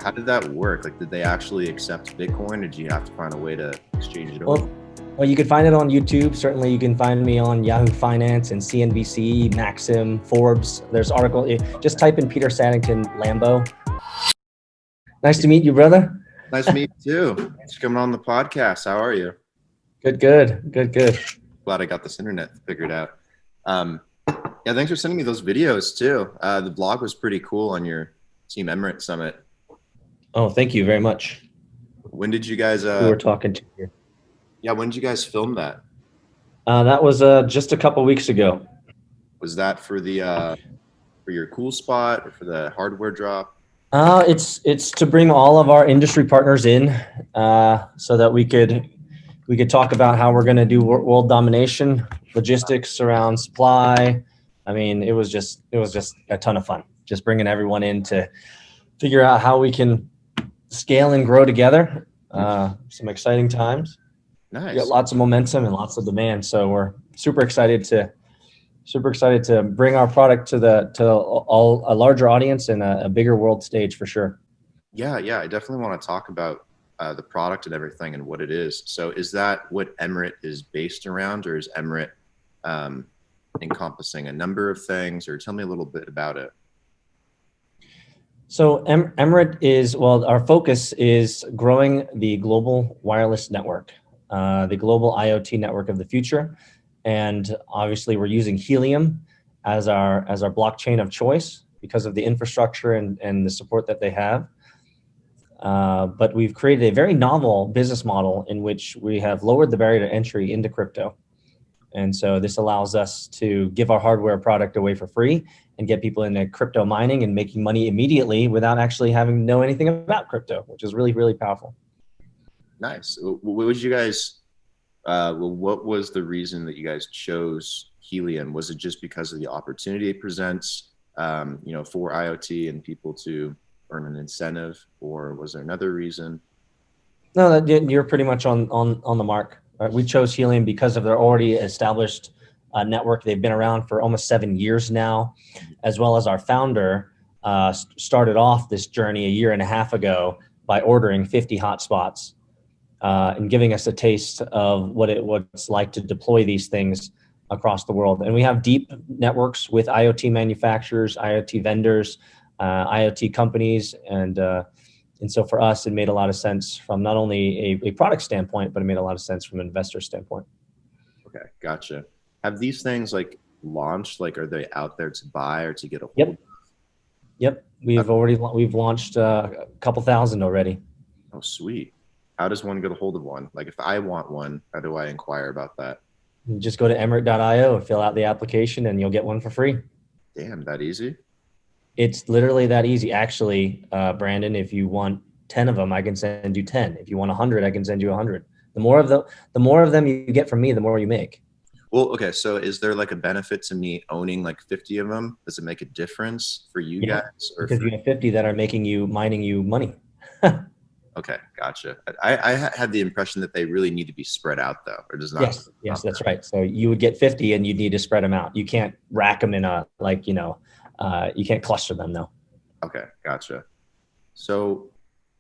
How did that work? Like, did they actually accept Bitcoin, or did you have to find a way to exchange it over? Well, you can find it on YouTube. Certainly, you can find me on Yahoo Finance and CNBC, Maxim, Forbes. There's article. Just type in Peter Saddington, Lambo. Nice to meet you, brother. Nice to meet you too. Thanks for coming on the podcast. How are you? Good. Glad I got this internet figured out. Yeah, thanks for sending me those videos too. The vlog was pretty cool on your Team Emirates Summit. Oh, thank you very much. When did you guys? We were talking to you. Yeah, when did you guys film that? That was just a couple weeks ago. Was that for the for your CoolSpot or for the hardware drop? It's to bring all of our industry partners in, so that we could talk about how we're going to do world domination, logistics around supply. I mean, it was just a ton of fun. Just bringing everyone in to figure out how we can scale and grow together. Some exciting times. Nice. We got lots of momentum and lots of demand, so we're super excited to bring our product to a larger audience and a bigger world stage for sure. Yeah, I definitely want to talk about the product and everything and what it is. So, is that what Emrit is based around, or is Emrit encompassing a number of things? Or tell me a little bit about it. So Emrit is, well, our focus is growing the global wireless network, the global IoT network of the future. And obviously we're using Helium as our blockchain of choice because of the infrastructure and the support that they have. But we've created a very novel business model in which we have lowered the barrier to entry into crypto. And so this allows us to give our hardware product away for free and get people into crypto mining and making money immediately without actually having to know anything about crypto, which is really, really powerful. Nice. What was you guys, what was the reason that you guys chose Helium? Was it just because of the opportunity it presents, for IoT and people to earn an incentive, or was there another reason? No, you're pretty much on the mark. We chose Helium because of their already established network. They've been around for almost 7 years now, as well as our founder started off this journey a year and a half ago by ordering 50 hotspots and giving us a taste of what it's like to deploy these things across the world. And we have deep networks with IoT manufacturers, IoT vendors, IoT companies, and so for us, it made a lot of sense from not only a product standpoint, but it made a lot of sense from an investor standpoint. Okay, gotcha. Have these things launched? Are they out there to buy or to get a hold of? Yep. We've launched a couple thousand already. Oh, sweet. How does one get a hold of one? If I want one, how do I inquire about that? You just go to emrit.io, fill out the application, and you'll get one for free. Damn, that easy? It's literally that easy. Actually, Brandon, if you want 10 of them, I can send you 10. If you want 100, I can send you 100. The more of them you get from me, the more you make. Well, okay. So is there a benefit to me owning 50 of them? Does it make a difference for you guys? Or because you have 50 that are mining you money. Okay, gotcha. I had the impression that they really need to be spread out though, or does not? Yes, that's right. So you would get 50 and you'd need to spread them out. You can't rack them in you can't cluster them though. Okay, gotcha. So,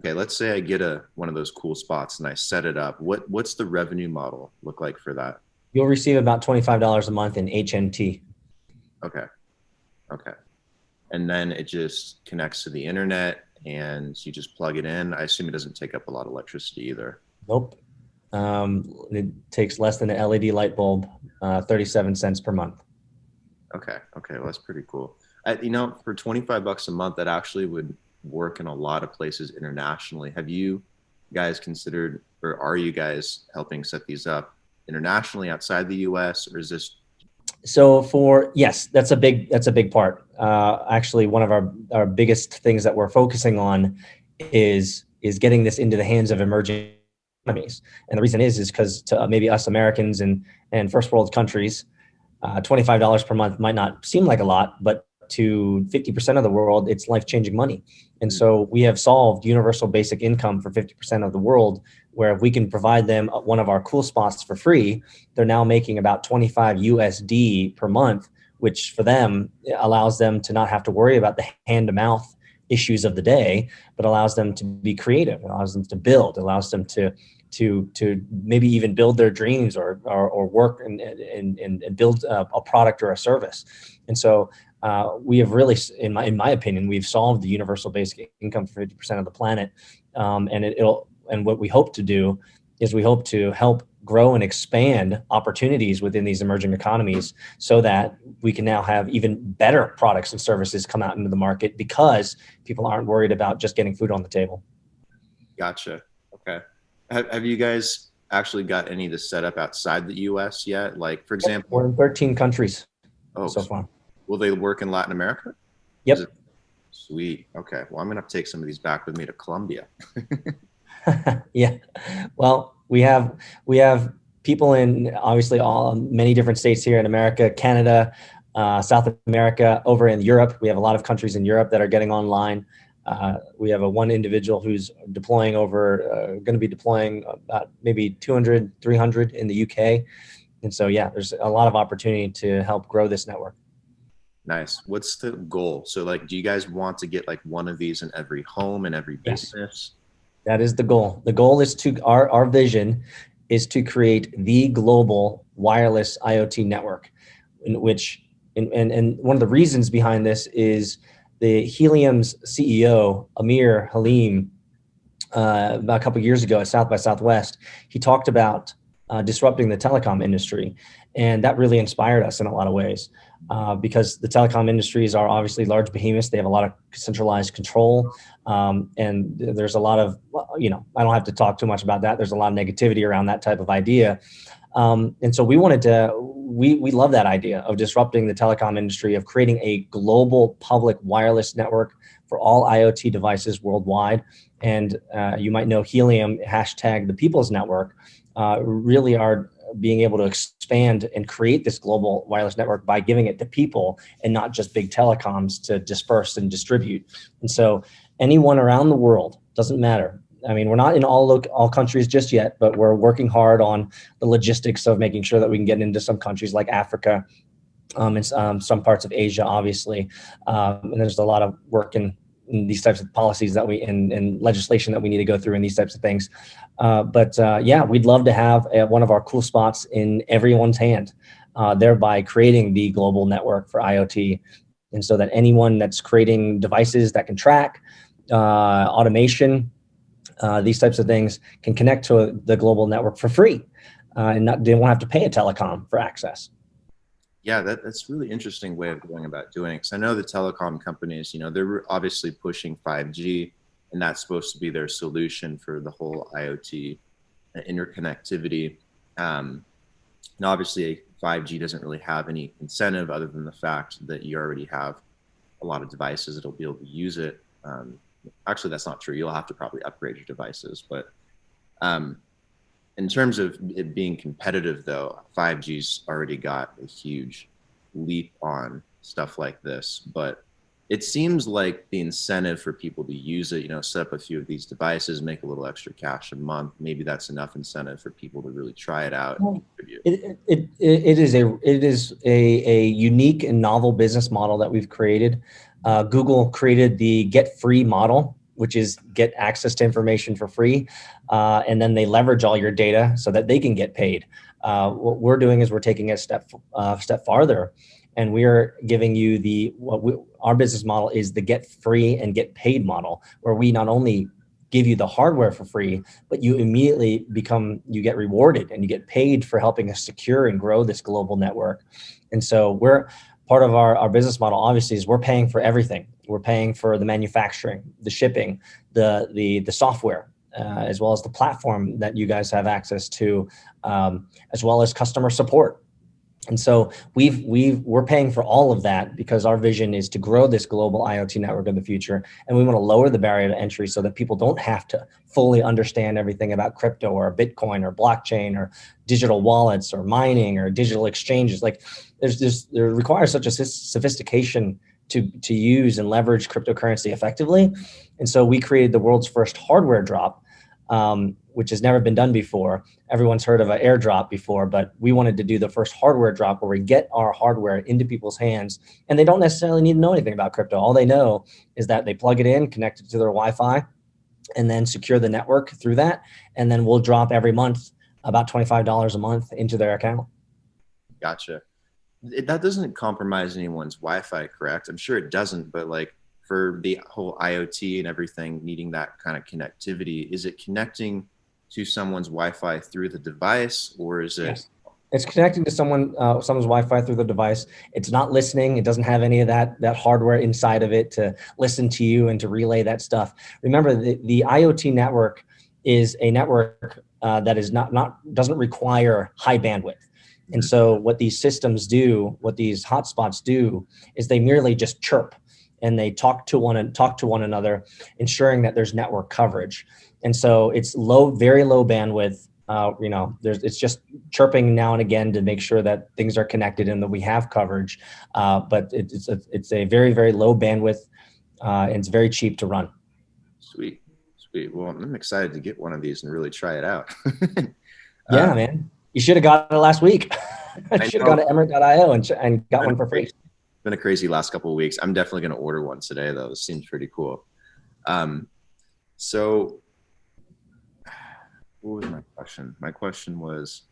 okay, let's say I get one of those CoolSpots and I set it up. What's the revenue model look like for that? You'll receive about $25 a month in HNT. Okay. And then it just connects to the internet and you just plug it in. I assume it doesn't take up a lot of electricity either. Nope. It takes less than an LED light bulb, 37 cents per month. Okay. Well, that's pretty cool. For $25 a month, that actually would work in a lot of places internationally. Have you guys considered, or are you guys helping set these up internationally outside the US, or is this? So yes, that's a big part. Actually, one of our biggest things that we're focusing on is getting this into the hands of emerging economies. And the reason is because to maybe us Americans and first world countries, $25 per month might not seem like a lot, but to 50% of the world, it's life-changing money. And so we have solved universal basic income for 50% of the world, where if we can provide them one of our CoolSpots for free, they're now making about 25 USD per month, which for them allows them to not have to worry about the hand-to-mouth issues of the day, but allows them to be creative, allows them to build, allows them to maybe even build their dreams or work and build a product or a service. And so we have really, in my opinion, we've solved the universal basic income for 50% of the planet. And what we hope to do is we hope to help grow and expand opportunities within these emerging economies so that we can now have even better products and services come out into the market because people aren't worried about just getting food on the table. Gotcha. Okay. Have you guys actually got any of this set up outside the US yet? Like, for example, we're in 13 countries so far. Will they work in Latin America? Yep. Sweet. Okay. Well, I'm going to have to take some of these back with me to Colombia. Yeah. Well, we have people in obviously many different states here in America, Canada, South America, over in Europe. We have a lot of countries in Europe that are getting online. We have one individual who's deploying going to be deploying about maybe 200, 300 in the UK. And so, yeah, there's a lot of opportunity to help grow this network. Nice. What's the goal? So like, do you guys want to get like one of these in every home and every business? Yes. That is the goal. The goal is our vision is to create the global wireless IoT network, in which, and one of the reasons behind this is the Helium's CEO, Helium, about a couple of years ago at South by Southwest, he talked about disrupting the telecom industry. And that really inspired us in a lot of ways because the telecom industries are obviously large behemoths. They have a lot of centralized control. And there's a lot of, I don't have to talk too much about that. There's a lot of negativity around that type of idea. And so we love that idea of disrupting the telecom industry, of creating a global public wireless network for all IoT devices worldwide. And you might know Helium, hashtag the People's Network, really are being able to expand and create this global wireless network by giving it to people and not just big telecoms to disperse and distribute. And so anyone around the world, doesn't matter. I mean, we're not in all countries just yet, but we're working hard on the logistics of making sure that we can get into some countries like Africa and some parts of Asia, obviously. And there's a lot of work in these types of policies that and legislation that we need to go through and these types of things. But we'd love to have one of our CoolSpots in everyone's hand, thereby creating the global network for IoT. And so that anyone that's creating devices that can track automation, these types of things can connect to the global network for free and they won't have to pay a telecom for access. Yeah, that's really interesting way of going about doing it. Because I know the telecom companies, they're obviously pushing 5G, and that's supposed to be their solution for the whole IoT interconnectivity. And obviously, 5G doesn't really have any incentive other than the fact that you already have a lot of devices that'll be able to use it. Actually, that's not true. You'll have to probably upgrade your devices. But in terms of it being competitive, though, 5G's already got a huge leap on stuff like this. But it seems like the incentive for people to use it, set up a few of these devices, make a little extra cash a month. Maybe that's enough incentive for people to really try it out. And contribute. It is a unique and novel business model that we've created. Google created the get free model, which is get access to information for free. And then they leverage all your data so that they can get paid. What we're doing is we're taking a step farther, and we're giving you our business model is the get free and get paid model, where we not only give you the hardware for free, but you immediately you get rewarded and you get paid for helping us secure and grow this global network. And so part of our business model, obviously, is we're paying for everything. We're paying for the manufacturing, the shipping, the software, as well as the platform that you guys have access to, as well as customer support. And so we're paying for all of that because our vision is to grow this global IoT network of the future. And we want to lower the barrier to entry so that people don't have to fully understand everything about crypto or Bitcoin or blockchain or digital wallets or mining or digital exchanges. Like there requires such a sophistication to use and leverage cryptocurrency effectively. And so we created the world's first hardware drop, which has never been done before. Everyone's heard of an airdrop before, but we wanted to do the first hardware drop where we get our hardware into people's hands, and they don't necessarily need to know anything about crypto. All they know is that they plug it in, connect it to their Wi-Fi, and then secure the network through that. And then we'll drop every month about $25 a month into their account. Gotcha. That doesn't compromise anyone's Wi-Fi, correct? I'm sure it doesn't, but like for the whole IoT and everything needing that kind of connectivity, is it connecting to someone's Wi-Fi through the device, or is it? Yes. It's connecting to someone's Wi-Fi through the device. It's not listening. It doesn't have any of that hardware inside of it to listen to you and to relay that stuff. Remember, the IoT network is a network that is doesn't require high bandwidth. And so what these systems do, what these hotspots do, is they merely just chirp and they talk to one another, ensuring that there's network coverage. And so it's very low bandwidth. It's just chirping now and again to make sure that things are connected and that we have coverage. But it's a very, very low bandwidth, and it's very cheap to run. Sweet. Well, I'm excited to get one of these and really try it out. Yeah, man. You should have got it last week. I should have gone to Emrit.io and got one for free. It's been a crazy last couple of weeks. I'm definitely going to order one today, though. This seems pretty cool. So what was my question? My question was,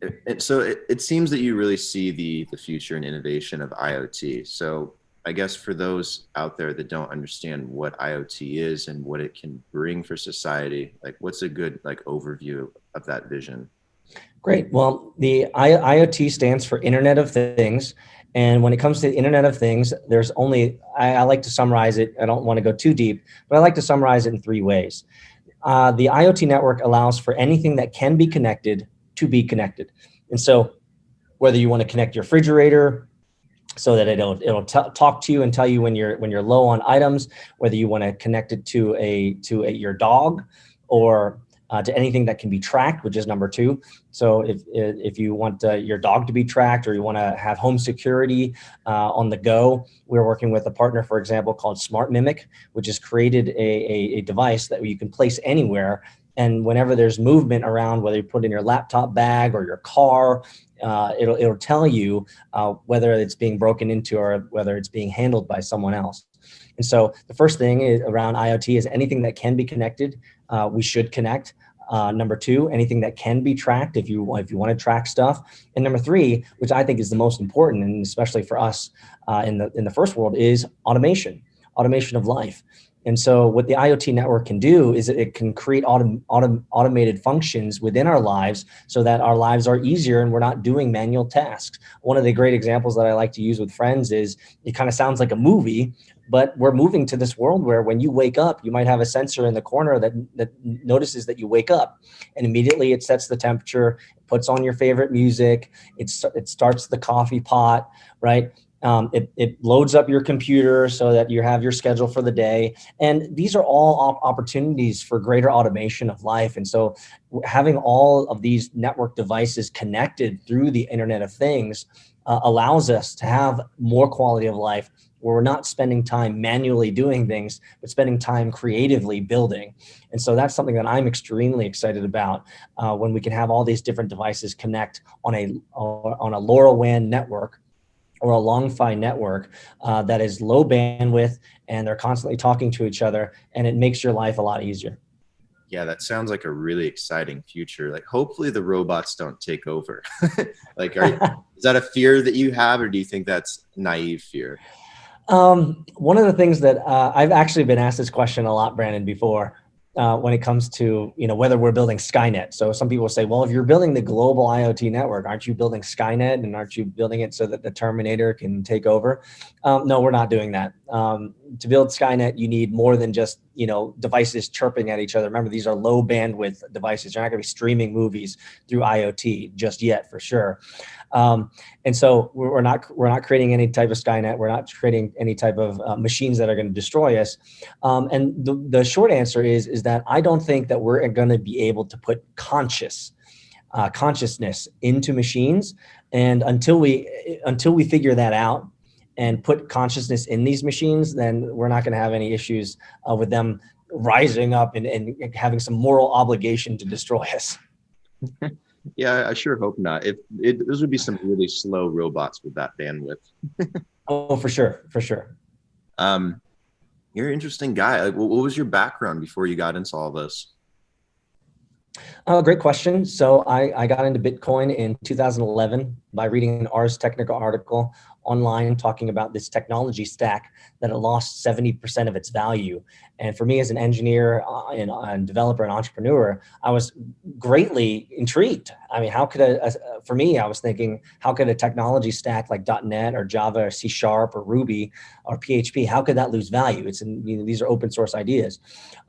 it seems that you really see the future and innovation of IoT. So I guess for those out there that don't understand what IoT is and what it can bring for society, like what's a good overview of that vision? Great. Well, the IoT stands for Internet of Things. And when it comes to the Internet of Things, there's only, I like to summarize it. I don't want to go too deep, but I like to summarize it in 3 ways. The IoT network allows for anything that can be connected to be connected. And so whether you want to connect your refrigerator so that it'll talk to you and tell you when you're low on items, whether you want to connect it to your dog, or to anything that can be tracked, which is number 2. So if you want your dog to be tracked, or you want to have home security on the go, we're working with a partner, for example, called Smart Mimic, which has created a device that you can place anywhere. And whenever there's movement around, whether you put it in your laptop bag or your car, it'll tell you whether it's being broken into or whether it's being handled by someone else. And so the first thing around IoT is anything that can be connected, we should connect. Number 2, anything that can be tracked if you want to track stuff. And number 3, which I think is the most important, and especially for us in the first world, is automation of life. And so what the IoT network can do is it can create automated functions within our lives so that our lives are easier and we're not doing manual tasks. One of the great examples that I like to use with friends is, it kind of sounds like a movie, but we're moving to this world where when you wake up, you might have a sensor in the corner that notices that you wake up, and immediately it sets the temperature, puts on your favorite music, it starts the coffee pot, right? It loads up your computer so that you have your schedule for the day. And these are all opportunities for greater automation of life. And so having all of these network devices connected through the Internet of Things allows us to have more quality of life, where we're not spending time manually doing things, but spending time creatively building. And so that's something that I'm extremely excited about, when we can have all these different devices connect on a LoRaWAN network, or a long-fi network that is low bandwidth, and they're constantly talking to each other, and it makes your life a lot easier. Yeah, that sounds like a really exciting future. Like, hopefully the robots don't take over. Is that a fear that you have, or do you think that's naive fear? One of the things that I've actually been asked this question a lot, Brandon, before, when it comes to, whether we're building Skynet. So some people say, well, if you're building the global IoT network, aren't you building Skynet, and aren't you building it so that the Terminator can take over? No, we're not doing that. To build Skynet, you need more than just, devices chirping at each other. Remember, these are low bandwidth devices. You're not going to be streaming movies through IoT just yet, for sure. And so we're not creating any type of Skynet. We're not creating any type of machines that are going to destroy us. And the short answer is that I don't think that we're going to be able to put consciousness into machines. And until we figure that out and put consciousness in these machines, then we're not going to have any issues with them rising up and having some moral obligation to destroy us. Yeah, I sure hope not. Those would be some really slow robots with that bandwidth. Oh, for sure, for sure. You're an interesting guy. Like, what was your background before you got into all this? Great question. So I got into Bitcoin in 2011 by reading an Ars Technica article online talking about this technology stack that had lost 70% of its value. And for me as an engineer and developer and entrepreneur, I was greatly intrigued. I mean, how could for me, I was thinking, how could a technology stack like .NET or Java or C# or Ruby or PHP, how could that lose value? These are open source ideas.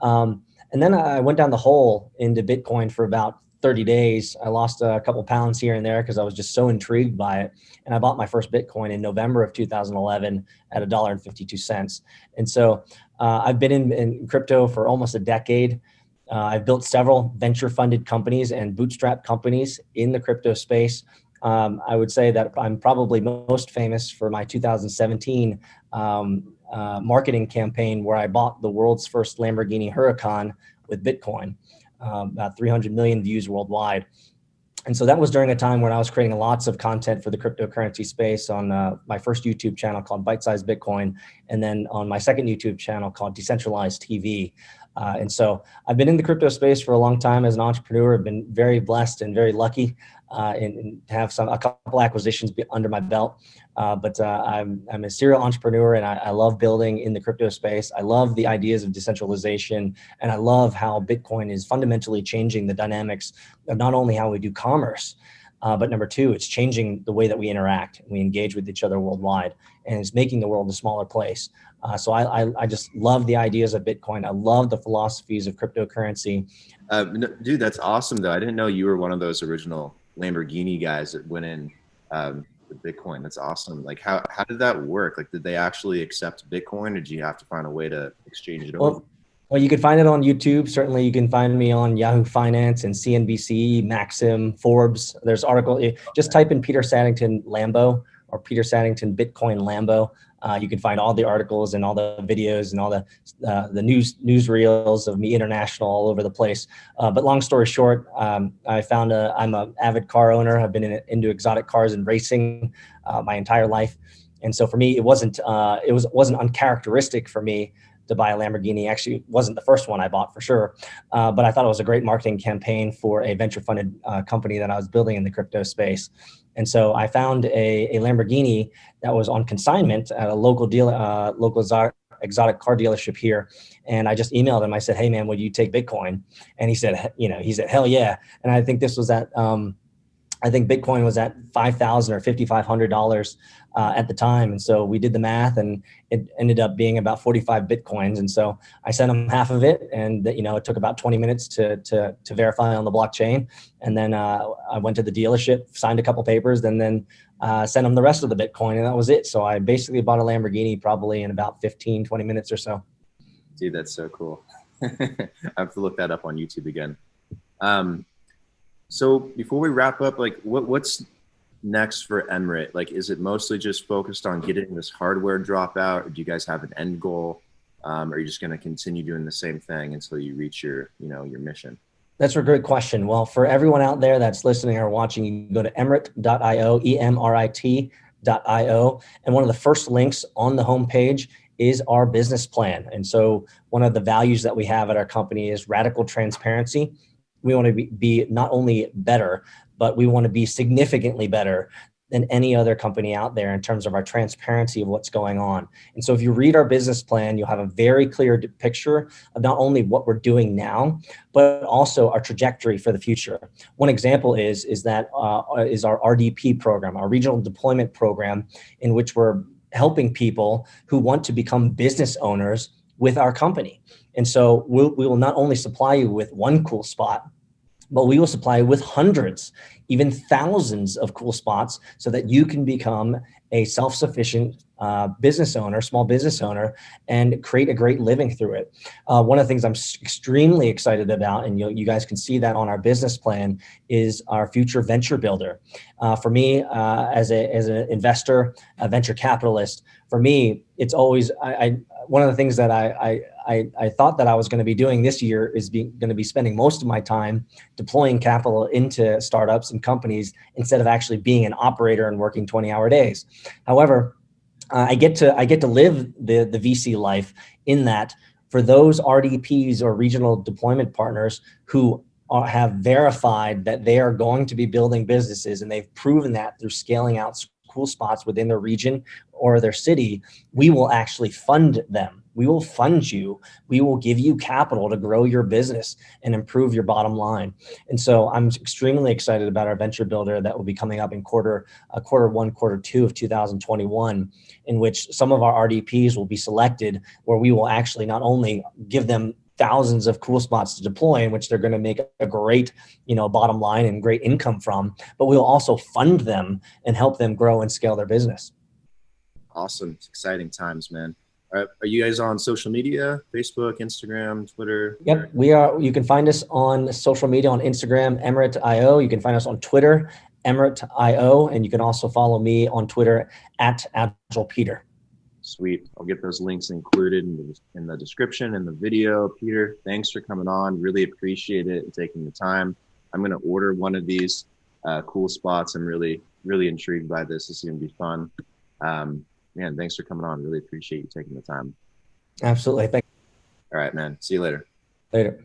And then I went down the hole into Bitcoin for about 30 days. I lost a couple pounds here and there because I was just so intrigued by it. And I bought my first Bitcoin in November of 2011 at $1.52. And so I've been in crypto for almost a decade. I've built several venture funded companies and bootstrap companies in the crypto space. I would say that I'm probably most famous for my 2017 marketing campaign where I bought the world's first Lamborghini Huracan with Bitcoin, about 300 million views worldwide. And so that was during a time when I was creating lots of content for the cryptocurrency space on my first YouTube channel called Bite Size Bitcoin, and then on my second YouTube channel called Decentralized TV. And so I've been in the crypto space for a long time as an entrepreneur. I've been very blessed and very lucky and have a couple acquisitions under my belt. But I'm a serial entrepreneur, and I love building in the crypto space. I love the ideas of decentralization, and I love how Bitcoin is fundamentally changing the dynamics of not only how we do commerce, but number two, it's changing the way that we interact and we engage with each other worldwide, and it's making the world a smaller place. So I just love the ideas of Bitcoin. I love the philosophies of cryptocurrency. Dude, that's awesome, though. I didn't know you were one of those original Lamborghini guys that went in with Bitcoin. That's awesome. Like, how did that work? Like, did they actually accept Bitcoin, or did you have to find a way to exchange it over? Well, you can find it on YouTube. Certainly, you can find me on Yahoo Finance and CNBC, Maxim, Forbes. There's article. Just type in Peter Saddington Lambo or Peter Saddington Bitcoin Lambo. You can find all the articles and all the videos and all the news reels of me international all over the place. But long story short, I found I'm an avid car owner. I've been into exotic cars and racing my entire life, and so for me, it wasn't uncharacteristic for me to buy a Lamborghini. Actually, it wasn't the first one I bought for sure, but I thought it was a great marketing campaign for a venture-funded company that I was building in the crypto space. And so I found a Lamborghini that was on consignment at a local exotic car dealership here. And I just emailed him. I said, "Hey man, would you take Bitcoin?" And he said, "Hell yeah." And I think this was I think Bitcoin was at $5,000 or $5,500 at the time. And so we did the math, and it ended up being about 45 Bitcoins. And so I sent him half of it, and it took about 20 minutes to verify on the blockchain. And then I went to the dealership, signed a couple papers, and then sent him the rest of the Bitcoin, and that was it. So I basically bought a Lamborghini probably in about 15, 20 minutes or so. Dude, that's so cool. I have to look that up on YouTube again. So before we wrap up, like what's next for Emrit? Like, is it mostly just focused on getting this hardware drop out, or do you guys have an end goal? Or are you just going to continue doing the same thing until you reach your mission? That's a great question. Well, for everyone out there that's listening or watching, you can go to emrit.io, emrit.io. And one of the first links on the homepage is our business plan. And so one of the values that we have at our company is radical transparency. We want to be not only better, but we want to be significantly better than any other company out there in terms of our transparency of what's going on. And so if you read our business plan, you'll have a very clear picture of not only what we're doing now, but also our trajectory for the future. One example is our RDP program, our regional deployment program, in which we're helping people who want to become business owners with our company. And so we will not only supply you with one CoolSpot, but we will supply you with hundreds, even thousands of CoolSpots so that you can become a self-sufficient business owner, small business owner, and create a great living through it. One of the things I'm extremely excited about, and you guys can see that on our business plan, is our future venture builder. For me, as an investor, a venture capitalist, for me, it's always, one of the things that I thought that I was going to be doing this year is going to be spending most of my time deploying capital into startups and companies instead of actually being an operator and working 20-hour days. However, I get to live the VC life in that for those RDPs or regional deployment partners who have verified that they are going to be building businesses, and they've proven that through scaling out CoolSpots within their region or their city, we will actually fund them. We will fund you. We will give you capital to grow your business and improve your bottom line. And so I'm extremely excited about our venture builder that will be coming up in quarter one, quarter two of 2021, in which some of our RDPs will be selected, where we will actually not only give them thousands of CoolSpots to deploy, in which they're going to make a great, bottom line and great income from, but we'll also fund them and help them grow and scale their business. Awesome. It's exciting times, man. All right. Are you guys on social media? Facebook, Instagram, Twitter? Yep, we are. You can find us on social media on Instagram, Emrit.io. You can find us on Twitter, Emrit.io, and you can also follow me on Twitter at AgilePeter. Sweet. I'll get those links included in the description and the video. Peter, thanks for coming on. Really appreciate it and taking the time. I'm going to order one of these CoolSpots. I'm really, really intrigued by this. This is going to be fun. Man, thanks for coming on. Really appreciate you taking the time. Absolutely. Thank you. All right, man. See you later. Later.